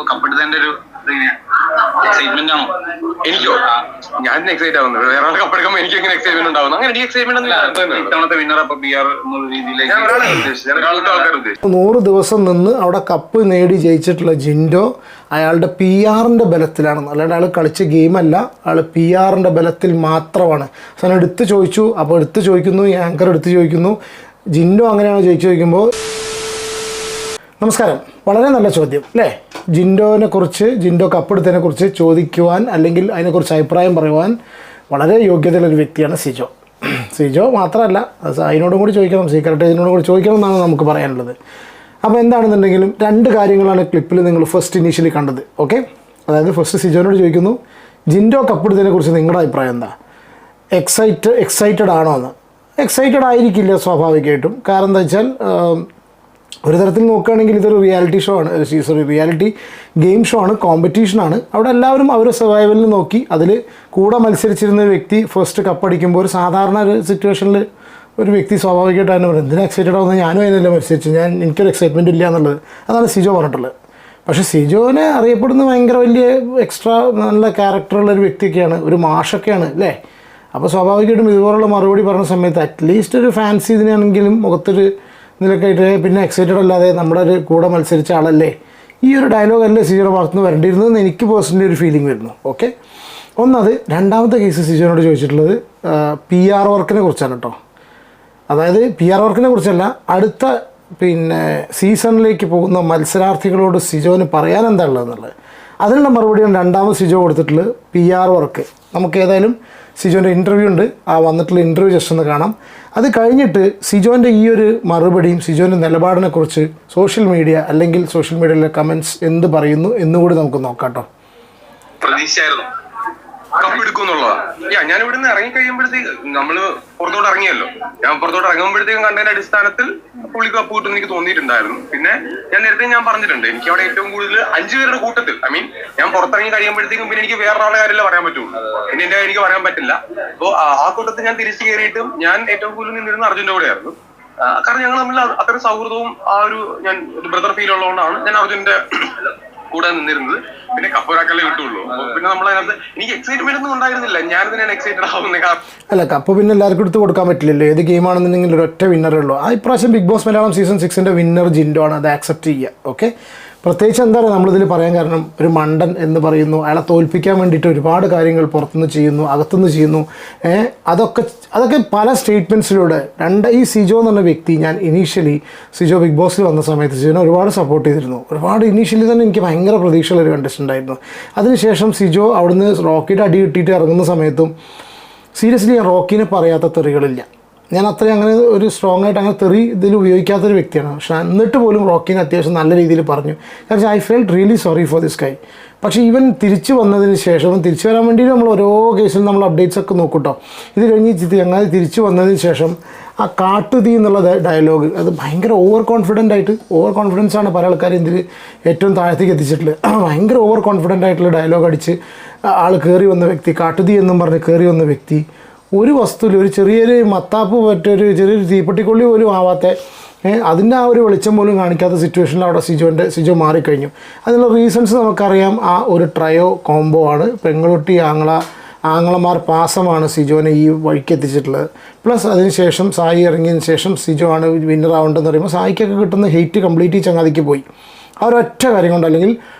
കപ്പെടുത്തതിന്റെ ഒരു എക്സൈറ്റ്മെന്റ് ആണോ? എനിക്കോ? ഞാൻ എക്സൈറ്റ് ആവുന്നത് വേറെ ആൾ കപ്പെടുക്കുമ്പോൾ എനിക്ക് എങ്ങനെ എക്സൈറ്റ്മെന്റ് ഉണ്ടാവുന്നു? അങ്ങനെ എനിക്ക് എക്സൈറ്റ്മെന്റ് ഒന്നും ഇത്തവണത്തെ വിന്നർ അപ്പൊ PR എന്നുള്ള രീതിയിലേക്ക് ആൾക്കാർ ഉദ്ദേശിച്ചു 100 ദിവസം നിന്ന് അവിടെ കപ്പ് നേടി ജയിച്ചിട്ടുള്ള ജിൻഡോ അയാളുടെ PR-ന്റെ ബലത്തിലാണ്. അല്ലാണ്ട് അയാൾ കളിച്ച ഗെയിമല്ല, അയാൾ PR-ന്റെ ബലത്തിൽ മാത്രമാണ്. അവസാനം എടുത്ത് ചോദിച്ചു. അപ്പോൾ എടുത്ത് ചോദിക്കുന്നു, ഈ ആങ്കർ എടുത്ത് ചോദിക്കുന്നു, ജിൻഡോ അങ്ങനെയാണോ ജയിച്ചു ചോദിക്കുമ്പോൾ നമസ്കാരം, വളരെ നല്ല ചോദ്യം അല്ലേ? ജിൻഡോനെ കുറിച്ച്, ജിൻഡോ കപ്പെടുത്തതിനെ കുറിച്ച് ചോദിക്കുവാൻ അല്ലെങ്കിൽ അതിനെക്കുറിച്ച് അഭിപ്രായം പറയുവാൻ വളരെ യോഗ്യതയുള്ളൊരു വ്യക്തിയാണ് സിജോ. സിജോ മാത്രമല്ല, അതിനോടും കൂടി ചോദിക്കണം, സീക്രട്ട് ഇതിനോടും കൂടി ചോദിക്കണം എന്നാണ് നമുക്ക് പറയാനുള്ളത്. അപ്പോൾ എന്താണെന്നുണ്ടെങ്കിലും 2 കാര്യങ്ങളാണ് ക്ലിപ്പിൽ നിങ്ങൾ ഫസ്റ്റ് ഇനീഷ്യലി കണ്ടത്. ഓക്കെ, അതായത് ഫസ്റ്റ് സിജോനോട് ചോദിക്കുന്നു, ജിൻഡോ കപ്പെടുത്തതിനെ കുറിച്ച് നിങ്ങളുടെ അഭിപ്രായം എന്താ? എക്സൈറ്റഡ് ആണോ എന്ന്. എക്സൈറ്റഡ് ആയിരിക്കില്ല സ്വാഭാവികമായിട്ടും. കാരണം എന്താ വെച്ചാൽ ഒരു തരത്തിൽ നോക്കുകയാണെങ്കിൽ ഇതൊരു റിയാലിറ്റി ഷോ ആണ്, റിയാലിറ്റി ഗെയിം ഷോ ആണ്, കോമ്പറ്റീഷനാണ്. അവിടെ എല്ലാവരും അവരുടെ സർവൈവലിൽ നോക്കി അതിൽ കൂടെ മത്സരിച്ചിരുന്ന ഒരു വ്യക്തി ഫസ്റ്റ് കപ്പടിക്കുമ്പോൾ ഒരു സാധാരണ ഒരു സിറ്റുവേഷനിൽ ഒരു വ്യക്തി സ്വാഭാവികമായിട്ട് തന്നെ പറയും, എന്തിനാ എക്സൈറ്റഡ് ആവുന്നത്, ഞാനും അതിനെല്ലാം മത്സരിച്ചു, എനിക്കൊരു എക്സൈറ്റ്മെൻറ്റ് ഇല്ല എന്നുള്ളത്. അതാണ് സിജോ പറഞ്ഞിട്ടുള്ളത്. പക്ഷേ സിജോനെ അറിയപ്പെടുന്ന ഭയങ്കര വലിയ എക്സ്ട്രാ നല്ല ക്യാരക്ടറുള്ള ഒരു വ്യക്തിയൊക്കെയാണ്, ഒരു മാഷൊക്കെയാണ് അല്ലേ? അപ്പോൾ സ്വാഭാവികമായിട്ടും ഇതുപോലുള്ള മറുപടി പറഞ്ഞ സമയത്ത് അറ്റ്ലീസ്റ്റ് ഒരു ഫാൻസി ഇതിനാണെങ്കിലും മുഖത്തൊരു ഇതിലൊക്കെയായിട്ട് പിന്നെ എക്സൈറ്റഡ് അല്ലാതെ നമ്മുടെ ഒരു കൂടെ മത്സരിച്ച ആളല്ലേ, ഈ ഒരു ഡയലോഗല്ലേ സിജോയുടെ ഭാഗത്തുനിന്ന് വരേണ്ടിയിരുന്നതെന്ന് എനിക്ക് പേഴ്സണലി ഒരു ഫീലിംഗ് വരുന്നു. ഓക്കെ, ഒന്നത്. രണ്ടാമത്തെ കേസ് സിജോനോട് ചോദിച്ചിട്ടുള്ളത് PR വർക്കിനെ കുറിച്ചാണ് കേട്ടോ. അതായത് PR വർക്കിനെ കുറിച്ചല്ല, അടുത്ത സീസണിലേക്ക് പോകുന്ന മത്സരാർത്ഥികളോട് സിജോന് പറയാൻ എന്താ ഉള്ളതെന്നുള്ളത്. അതിനുള്ള മറുപടിയാണ് രണ്ടാമത് സിജോ കൊടുത്തിട്ടുള്ളത്, PR വർക്ക്. നമുക്ക് ഏതായാലും സിജോൻ്റെ ഇൻ്റർവ്യൂ ഉണ്ട്, ആ വന്നിട്ടുള്ള ഇൻ്റർവ്യൂ ജസ്റ്റ് ഒന്ന് കാണാം. അത് കഴിഞ്ഞിട്ട് സിജോൻ്റെ ഈ ഒരു മറുപടിയും സിജോൻ്റെ നിലപാടിനെക്കുറിച്ച് സോഷ്യൽ മീഡിയ അല്ലെങ്കിൽ സോഷ്യൽ മീഡിയയിലെ കമൻറ്റ്സ് എന്ത് പറയുന്നു എന്നുകൂടി നമുക്ക് നോക്കാം കേട്ടോ. പ്രതീക്ഷയായിരുന്നു കപ്പെടുക്കും എന്നുള്ളതാണ്. ഞാൻ ഇവിടുന്ന് ഇറങ്ങി കഴിയുമ്പോഴത്തേക്ക് നമ്മള് പുറത്തോട്ട് ഇറങ്ങിയല്ലോ, ഞാൻ പുറത്തോട്ട് ഇറങ്ങുമ്പോഴത്തേക്കും കണ്ടതിന്റെ അടിസ്ഥാനത്തിൽ പുള്ളി കപ്പ് കിട്ടുമെന്ന് എനിക്ക് തോന്നിയിട്ടുണ്ടായിരുന്നു. പിന്നെ നേരത്തെ ഞാൻ പറഞ്ഞിട്ടുണ്ട്, എനിക്ക് അവിടെ ഏറ്റവും കൂടുതൽ 5 പേരുടെ കൂട്ടത്തിൽ ഞാൻ പുറത്തിറങ്ങി കഴിയുമ്പോഴത്തേക്കും പിന്നെ എനിക്ക് വേറൊരാളെ കാര്യമല്ലേ പറയാൻ പറ്റുള്ളൂ, പിന്നെ എന്റെ എനിക്ക് പറയാൻ പറ്റില്ല. അപ്പോൾ ആ കൂട്ടത്തിൽ ഞാൻ തിരിച്ചു കയറിയിട്ടും ഞാൻ ഏറ്റവും കൂടുതൽ നിന്നിരുന്ന അർജുന്റെ കൂടെയായിരുന്നു. കാരണം ഞങ്ങൾ തമ്മിൽ അത്രയും സൗഹൃദവും ഞാൻ ഒരു ബ്രദർ ഫീൽ ഉള്ളതുകൊണ്ടാണ് ഞാൻ അർജുന്റെ കൂടെ നിന്നിരുന്നത്. പിന്നെ കപ്പൊരാക്കല്ലേ കിട്ടുള്ളൂ. പിന്നെ നമ്മളതിനകത്ത് എനിക്ക് എക്സൈറ്റ്മെന്റ് ഒന്നും ഉണ്ടായിരുന്നില്ല, ഞാൻ തന്നെയാണ് എക്സൈറ്റഡ് ആവുന്നത്. അല്ല, കപ്പ് പിന്നെ എല്ലാവർക്കും എടുത്ത് കൊടുക്കാൻ പറ്റില്ലല്ലോ, ഏത് ഗെയിമാണെന്നുണ്ടെങ്കിൽ ഒരൊറ്റ വിന്നറേ ഉള്ളൂ. ഇപ്രാവശ്യം ബിഗ് ബോസ് മലയാളം സീസൺ 6ന്റെ വിന്നർ ജിൻഡോ ആണ്, അത് ആക്സെപ്റ്റ് ചെയ്യുക. ഓക്കെ, പ്രത്യേകിച്ച് എന്താണ് നമ്മളിതിൽ പറയാൻ കാരണം, ഒരു മണ്ടൻ എന്ന് പറയുന്നു, അയാളെ തോൽപ്പിക്കാൻ വേണ്ടിയിട്ട് ഒരുപാട് കാര്യങ്ങൾ പുറത്തുനിന്ന് ചെയ്യുന്നു, അകത്തുനിന്ന് ചെയ്യുന്നു. അതൊക്കെ പല സ്റ്റേറ്റ്മെൻറ്റ്സിലൂടെ ഈ സിജോ എന്ന് പറഞ്ഞ വ്യക്തി, ഞാൻ ഇനീഷ്യലി സിജോ ബിഗ് ബോസിൽ വന്ന സമയത്ത് സിജോനെ ഒരുപാട് സപ്പോർട്ട് ചെയ്തിരുന്നു. ഇനീഷ്യലി തന്നെ എനിക്ക് ഭയങ്കര പ്രതീക്ഷയുള്ളൊരു കണ്ടസ്റ്റൻ്റ് ആയിരുന്നു. അതിനുശേഷം സിജോ അവിടുന്ന് റോക്കിയുടെ അടി കിട്ടിയിട്ട് ഇറങ്ങുന്ന സമയത്തും സീരിയസ്ലി ഞാൻ റോക്കിനെ പറയാത്ത തെറികളില്ല. ഞാൻ അത്രയും അങ്ങനെ ഒരു സ്ട്രോങ് ആയിട്ട് അങ്ങനെ തെറി ഇതിൽ ഉപയോഗിക്കാത്തൊരു വ്യക്തിയാണ്. പക്ഷേ എന്നിട്ട് പോലും റോക്കിനെ അത്യാവശ്യം നല്ല രീതിയിൽ പറഞ്ഞു. കാരണം I felt really sorry for this guy. പക്ഷേ ഇവൻ തിരിച്ചു വന്നതിന് ശേഷം, തിരിച്ചു വരാൻ വേണ്ടിയിട്ട് നമ്മൾ ഓരോ കേസിലും നമ്മൾ അപ്ഡേറ്റ്സ് ഒക്കെ നോക്കൂട്ടോ. ഇത് കഴിഞ്ഞ് ചങ്ങാതി തിരിച്ചു വന്നതിന് ശേഷം ആ കാട്ടുതീ എന്നുള്ള ഡയലോഗ്, അത് ഭയങ്കര ഓവർ കോൺഫിഡൻസ് ആണ് പല ആൾക്കാരും ഇതിൽ ഏറ്റവും താഴത്തേക്ക് എത്തിച്ചിട്ടുള്ളത്. ഭയങ്കര ഓവർ കോൺഫിഡൻ്റ് ആയിട്ടുള്ള ഡയലോഗ് അടിച്ച് ആൾ കയറി വന്ന വ്യക്തി, കാട്ടുതീ എന്നും പറഞ്ഞ് കയറി വന്ന വ്യക്തി, ഒരു വസ്തുവിൽ ഒരു ചെറിയൊരു മത്താപ്പ് പറ്റൊരു ചെറിയൊരു തീപ്പെട്ടിക്കൊള്ളി പോലും ആവാത്ത, അതിൻ്റെ ആ ഒരു വെളിച്ചം പോലും കാണിക്കാത്ത സിറ്റുവേഷനിൽ അവിടെ സിജോ മാറിക്കഴിഞ്ഞു. അതിനുള്ള റീസൺസ് നമുക്കറിയാം. ആ ഒരു ട്രയോ കോംബോ ആണ്, പെങ്ങളുട്ടി ആങ്ങളമാർ പാസമാണ് സിജോനെ ഈ വഴിക്ക് എത്തിച്ചിട്ടുള്ളത്. പ്ലസ് അതിനുശേഷം സായി ഇറങ്ങിയതിന് ശേഷം സിജോ ആണ് വിന്നർ ആവേണ്ടതെന്ന് പറയുമ്പോൾ സായിക്കൊക്കെ കിട്ടുന്ന ഹെയ്റ്റ് കംപ്ലീറ്റ് ഈ ചങ്ങാതിക്ക് പോയി. ആ ഒരൊറ്റ കാര്യം കൊണ്ട്, അല്ലെങ്കിൽ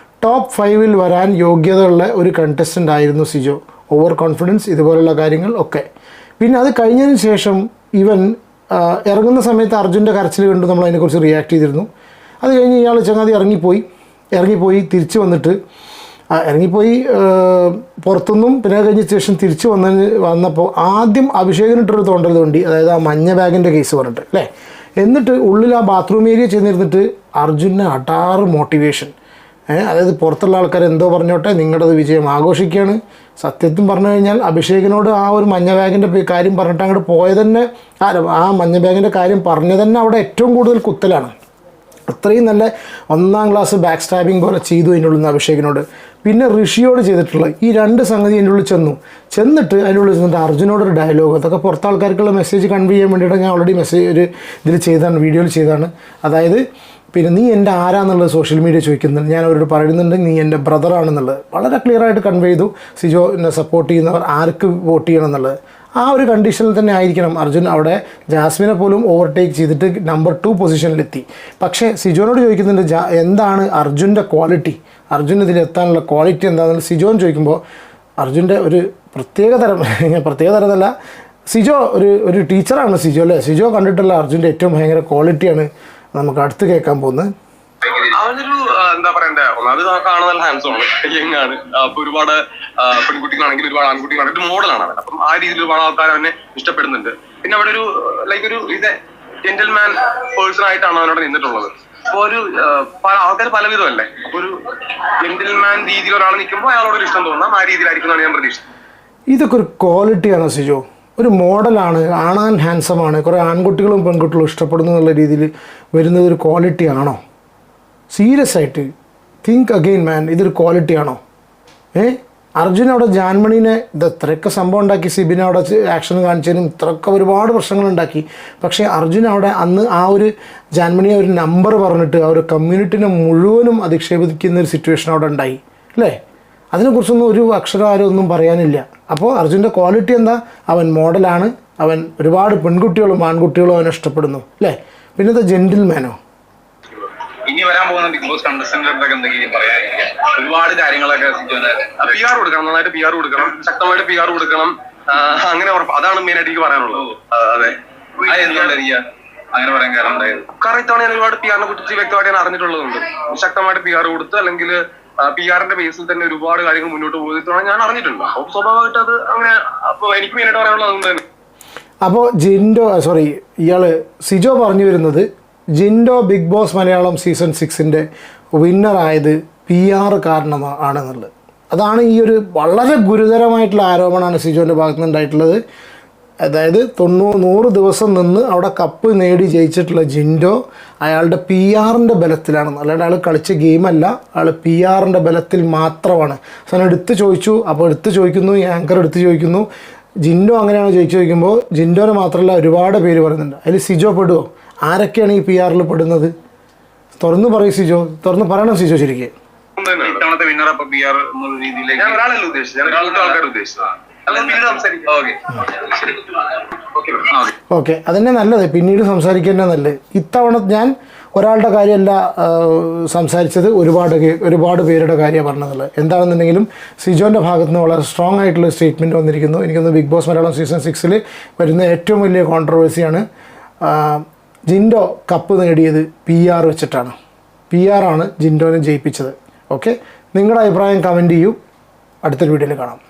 ടോപ്പ് 5-ൽ വരാൻ യോഗ്യതയുള്ള ഒരു കണ്ടസ്റ്റൻ്റ് ആയിരുന്നു സിജോ. ഓവർ കോൺഫിഡൻസ്, ഇതുപോലുള്ള കാര്യങ്ങൾ ഒക്കെ. പിന്നെ അത് കഴിഞ്ഞതിന് ശേഷം ഇവൻ ഇറങ്ങുന്ന സമയത്ത് അർജുൻ്റെ കരച്ചിൽ കണ്ട് നമ്മൾ അതിനെക്കുറിച്ച് റിയാക്ട് ചെയ്തിരുന്നു. അത് കഴിഞ്ഞ് ഇയാൾ ചങ്ങാതി ഇറങ്ങിപ്പോയി തിരിച്ച് വന്നിട്ട് പുറത്തുനിന്നും പിന്നെ കഴിഞ്ഞ ശേഷം തിരിച്ച് വന്നപ്പോൾ ആദ്യം അഭിഷേകിനിട്ടൊരു തോണ്ടൽ തോണ്ടി, അതായത് ആ മഞ്ഞ ബാഗിൻ്റെ കേസ് പറഞ്ഞിട്ട് അല്ലേ. എന്നിട്ട് ഉള്ളിൽ ആ ബാത്റൂം ഏരിയ ചെന്നിരുന്നിട്ട് അർജുനെ അടാറ് മോട്ടിവേഷൻ. അതായത് പുറത്തുള്ള ആൾക്കാർ എന്തോ പറഞ്ഞോട്ടെ, നിങ്ങളുടേത് വിജയം ആഘോഷിക്കുകയാണ്. സത്യത്തിൽ പറഞ്ഞു കഴിഞ്ഞാൽ അഭിഷേകിനോട് ആ ഒരു മഞ്ഞ ബാഗിൻ്റെ കാര്യം പറഞ്ഞിട്ട് അങ്ങോട്ട് പോയത് തന്നെ, ആ മഞ്ഞ ബാഗിൻ്റെ കാര്യം പറഞ്ഞത് തന്നെ അവിടെ ഏറ്റവും കൂടുതൽ കുത്തലാണ്. അത്രയും നല്ല 1ാം ക്ലാസ് ബാക്ക് സ്റ്റാബിങ് പോലെ ചെയ്തു അതിൻ്റെ ഉള്ളിൽ നിന്ന് അഭിഷേകിനോട്. പിന്നെ ഋഷിയോട് ചെയ്തിട്ടുള്ള ഈ 2 സംഗതി അതിൻ്റെ ഉള്ളിൽ ചെന്നിട്ട് അതിൻ്റെ ഉള്ളിൽ ചെന്നിട്ട് അർജുനോടൊരു ഡയലോഗ്, അതൊക്കെ പുറത്ത് ആൾക്കാർക്കുള്ള മെസ്സേജ് കൺവേ ചെയ്യാൻ വേണ്ടിയിട്ട് ഞാൻ ഓൾറെഡി ഒരു ഇതിൽ ചെയ്താണ്, വീഡിയോയിൽ ചെയ്താണ്. അതായത് പിന്നെ നീ എൻ്റെ ആരാന്നുള്ളത് സോഷ്യൽ മീഡിയ ചോദിക്കുന്നുണ്ട്, ഞാൻ അവരോട് പറയുന്നുണ്ട് നീ എൻ്റെ ബ്രദറാണെന്നുള്ളത് വളരെ ക്ലിയർ ആയിട്ട് കൺവേ ചെയ്തു. സിജോനെ സപ്പോർട്ട് ചെയ്യുന്നവർ ആർക്ക് വോട്ട് ചെയ്യണം എന്നുള്ളത്. ആ ഒരു കണ്ടീഷനിൽ തന്നെ ആയിരിക്കണം അർജുൻ അവിടെ ജാസ്മിനെ പോലും ഓവർടേക്ക് ചെയ്തിട്ട് നമ്പർ 2 പൊസിഷനിലെത്തി. പക്ഷേ സിജോനോട് ചോദിക്കുന്നുണ്ട് എന്താണ് അർജുൻ്റെ ക്വാളിറ്റി, അർജുൻ ഇതിലെത്താനുള്ള ക്വാളിറ്റി എന്താണെന്ന് സിജോൻ ചോദിക്കുമ്പോൾ അർജുൻ്റെ ഒരു പ്രത്യേകതരം എന്നല്ല, സിജോ ഒരു ടീച്ചറാണ് സിജോ അല്ലേ. സിജോ കണ്ടിട്ടുള്ള അർജുൻ്റെ ഏറ്റവും ഭയങ്കര ക്വാളിറ്റിയാണ് നമുക്ക് അടുത്ത് കേൾക്കാൻ പോകുന്നത്. അവനൊരു എന്താ പറയണ്ടേ, ഒന്നാമത് കാണാൻ നല്ല ഹാൻഡ്സം ആണ്, യങ് ആണ്. അപ്പൊ ഒരുപാട് പെൺകുട്ടികളാണെങ്കിൽ ഒരുപാട് ആൺകുട്ടികളാണെങ്കിൽ ഒരു മോഡലാണ് അവൻ. അപ്പം ആ രീതിയിൽ ഒരുപാട് ആൾക്കാർ അവനെ ഇഷ്ടപ്പെടുന്നുണ്ട്. പിന്നെ അവിടെ ഒരു ഇത് ജെന്റിൽമാൻ പേഴ്സൺ ആയിട്ടാണ് അവനോട് നിന്നിട്ടുള്ളത്. അപ്പൊ ഒരു ആൾക്കാർ പലവിധമല്ലേ, അപ്പൊ ഒരു ജെന്റിൽമാൻ രീതിയിൽ ഒരാൾ നിൽക്കുമ്പോൾ അയാളോട് ഇഷ്ടം തോന്നാം, ആ രീതിയിലായിരിക്കും ഞാൻ പ്രതീക്ഷിച്ചത്. ഇതൊക്കെ ഒരു ക്വാളിറ്റിയാണോ സിജോ? ഒരു മോഡലാണ്, ആണാൻ ഹാൻസമാണ്, കുറേ ആൺകുട്ടികളും പെൺകുട്ടികളും ഇഷ്ടപ്പെടുന്നു എന്നുള്ള രീതിയിൽ വരുന്നത് ഒരു ക്വാളിറ്റി ആണോ? സീരിയസ് ആയിട്ട് തിങ്ക് അഗെയിൻ മാൻ, ഇതൊരു ക്വാളിറ്റി ആണോ? അർജുൻ അവിടെ ജാൻമണീനെ ഇത് ഇത്രയൊക്കെ സംഭവം ഉണ്ടാക്കി, സിബിനെ അവിടെ ആക്ഷൻ കാണിച്ചതിനും ഇത്രയൊക്കെ ഒരുപാട് പ്രശ്നങ്ങളുണ്ടാക്കി. പക്ഷേ അർജുൻ അവിടെ അന്ന് ആ ഒരു ജാൻമണിയെ ഒരു നമ്പർ പറഞ്ഞിട്ട് ആ ഒരു കമ്മ്യൂണിറ്റിനെ മുഴുവനും അധിക്ഷേപിക്കുന്ന ഒരു സിറ്റുവേഷൻ അവിടെ ഉണ്ടായി അല്ലേ? അതിനെക്കുറിച്ചൊന്നും ഒരു അക്ഷരം ആരും ഒന്നും പറയാനില്ല. അപ്പോൾ അർജുൻ്റെ ക്വാളിറ്റി എന്താ? അവൻ മോഡലാണ്, അവൻ ഒരുപാട് പെൺകുട്ടികളും ആൺകുട്ടികളും അവനെ ഇഷ്ടപ്പെടുന്നു അല്ലേ? പിന്നത്തെ ജെന്റിൽമാനോ? ഇനി വരാൻ പോകുന്ന ബിഗ് ബോസ് കണ്ടസ്റ്റന്റുകൾക്ക് എന്തെങ്കിലും പറയാനില്ല? ഒരുപാട് കാര്യങ്ങളൊക്കെ PR കൊടുക്കണം, നന്നായിട്ട് PR കൊടുക്കണം, ശക്തമായിട്ട് PR കൊടുക്കണം. അങ്ങനെ അതാണ് മെയിൻ ആയിട്ട് എനിക്ക് പറയാനുള്ളത്. അതെ, എന്തുകൊണ്ടായിരിക്കുക അങ്ങനെ പറയാൻ കാരണം ഉണ്ടായത്? കാരണം ഇത്തവണ ഞാൻ ഒരുപാട് PR കുറിച്ച് വ്യക്തമായിട്ട് ഞാൻ അറിഞ്ഞിട്ടുള്ളതുണ്ട്. ശക്തമായിട്ട് PR കൊടുത്ത് അല്ലെങ്കിൽ PR-ന്റെ ബേസിൽ തന്നെ ഒരുപാട് കാര്യങ്ങൾ മുന്നോട്ട് പോയതാണ് ഞാൻ അറിഞ്ഞിട്ടുണ്ട്. അപ്പോൾ സ്വാഭാവികമായിട്ട് അത് അങ്ങനെ. അപ്പോൾ എനിക്ക് മെയിനായിട്ട് പറയാനുള്ളത് അതുകൊണ്ട് തന്നെ. അപ്പോൾ ഇയാൾ സിജോ പറഞ്ഞു വരുന്നത് Jinto Bigg Boss Malayalam season 6-ന്റെ വിന്നറായത് PR കാരണം ആണെന്നുള്ളത്. അതാണ് ഈ ഒരു വളരെ ഗുരുതരമായിട്ടുള്ള ആരോപണമാണ് സിജോൻ്റെ ഭാഗത്ത് നിന്നുണ്ടായിട്ടുള്ളത്. അതായത് 100 ദിവസം നിന്ന് അവിടെ കപ്പ് നേടി ജയിച്ചിട്ടുള്ള ജിൻഡോ അയാളുടെ PR-ൻ്റെ ബലത്തിലാണ്, അല്ലാണ്ട് അയാൾ കളിച്ച ഗെയിമല്ല, അയാൾ PR-ൻ്റെ ബലത്തിൽ മാത്രമാണ്. അവസാനം എടുത്ത് ചോദിച്ചു, അപ്പോൾ എടുത്ത് ചോദിക്കുന്നു, ആങ്കർ എടുത്ത് ചോദിക്കുന്നു ജിൻഡോ അങ്ങനെയാണോ ജയിച്ചു ചോദിക്കുമ്പോൾ ജിൻഡോനെ മാത്രമല്ല ഒരുപാട് പേര് പറയുന്നുണ്ട്. അതിൽ സിജോ പെടുമോ? ആരൊക്കെയാണ് ഈ PR-ൽ പെടുന്നത്? തുറന്ന് പറയും സിജോ, തുറന്ന് പറയണം സിജോ ശരിക്കും. ഇത്തവണത്തെ വിന്നർ അപ്പൊ PR എന്നുള്ള രീതിയിലേക്ക് ഞാൻ ഒരാളല്ല ഉദ്ദേശിച്ചത്, ആൾക്കാർ ഉദ്ദേശിച്ചത്. ഓക്കെ, അതന്നെ നല്ലത്, പിന്നീട് സംസാരിക്കേണ്ട നല്ലത്. ഇത്തവണ ഞാൻ ഒരാളുടെ കാര്യമല്ല സംസാരിച്ചത്, ഒരുപാട് പേരുടെ കാര്യമാണ് പറഞ്ഞതുള്ളത്. എന്താണെന്നുണ്ടെങ്കിലും സിജോൻ്റെ ഭാഗത്ത് നിന്ന് വളരെ സ്ട്രോങ് ആയിട്ടുള്ള സ്റ്റേറ്റ്മെൻറ്റ് വന്നിരിക്കുന്നു. എനിക്കൊന്ന് ബിഗ് ബോസ് മലയാളം സീസൺ 6-ൽ വരുന്ന ഏറ്റവും വലിയ കോൺട്രവേഴ്സിയാണ് ജിൻഡോ കപ്പ് നേടിയത് PR വെച്ചിട്ടാണ്. PR-ആണ് ജിൻഡോനെ ജയിപ്പിച്ചത്. ഓക്കെ, നിങ്ങളുടെ അഭിപ്രായം കമൻറ്റ് ചെയ്യൂ. അടുത്തൊരു വീഡിയോയിൽ കാണാം.